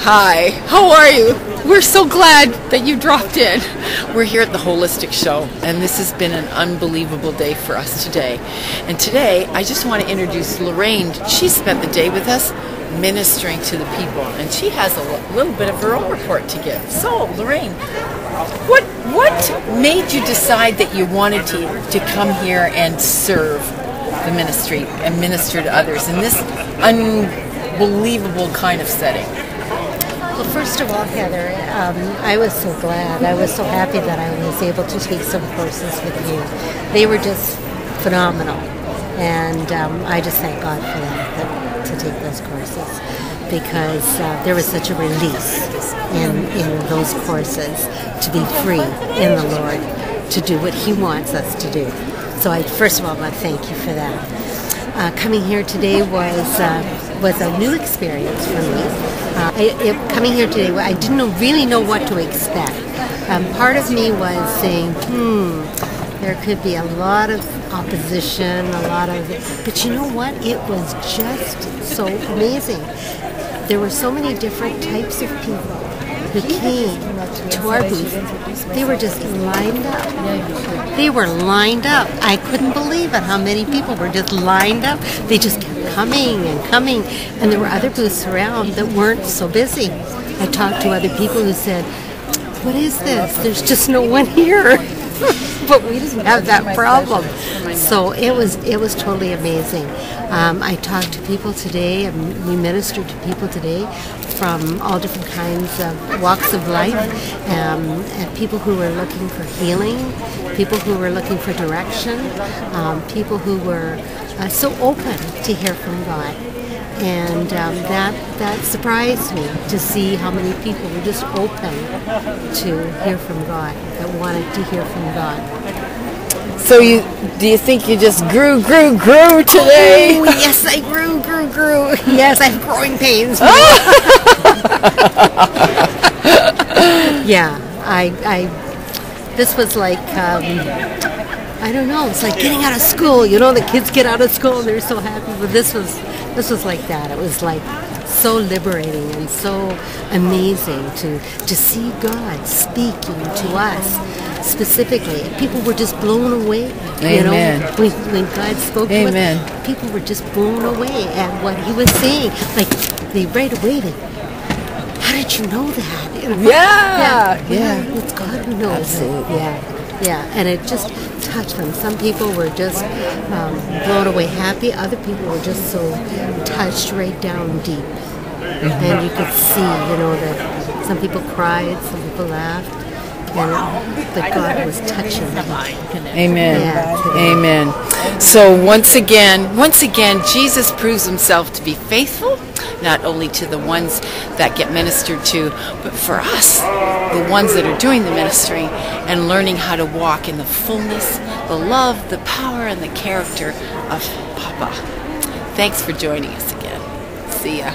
Hi, how are you? We're so glad that you dropped in. We're here at the Holistic Show, and this has been an unbelievable day for us today. And today, I just want to introduce Lorraine. She spent the day with us ministering to the people, and she has a little bit of her own report to give. So, Lorraine, what made you decide that you wanted to come here and serve the ministry and minister to others in this unbelievable kind of setting? Well, first of all, Heather, I was so glad. I was so happy that I was able to take some courses with you. They were just phenomenal, and I just thank God for that, to take those courses, because there was such a release in those courses to be free in the Lord, to do what He wants us to do. So I first of all want to thank you for that. Coming here today was a new experience for me. Coming here today, I didn't really know what to expect. Part of me was saying, there could be a lot of opposition, but you know what? It was just so amazing. There were so many different types of people who came to our booth. They were just lined up. They were lined up. I couldn't believe it, how many people were just lined up. They just kept coming and coming. And there were other booths around that weren't so busy. I talked to other people who said, what is this? There's just no one here. But we didn't have that problem. So it was totally amazing. I talked to people today, and we ministered to people today from all different kinds of walks of life, and people who were looking for healing, people who were looking for direction, people who were so open to hear from God. And that surprised me, to see how many people were just open to hear from God, that wanted to hear from God. So do you think you just grew today? Oh, yes, I grew. Yes, I have growing pains. Yeah, this was like, I don't know, it's like getting out of school. You know, the kids get out of school and they're so happy, but this was like that. It was like so liberating and so amazing to see God speaking to us specifically. People were just blown away. Amen. You know, when God spoke to us, people were just blown away at what He was saying. Like, they right away, how did you know that? You know? Yeah. It's God who knows. Absolutely. Yeah, and it just touched them. Some people were just blown away happy. Other people were just so touched right down deep. And you could see, that some people cried, some people laughed, and that God was touching them. Amen. Yeah, Amen. So once again, Jesus proves Himself to be faithful, not only to the ones that get ministered to, but for us, the ones that are doing the ministry and learning how to walk in the fullness, the love, the power, and the character of Papa. Thanks for joining us again. See ya.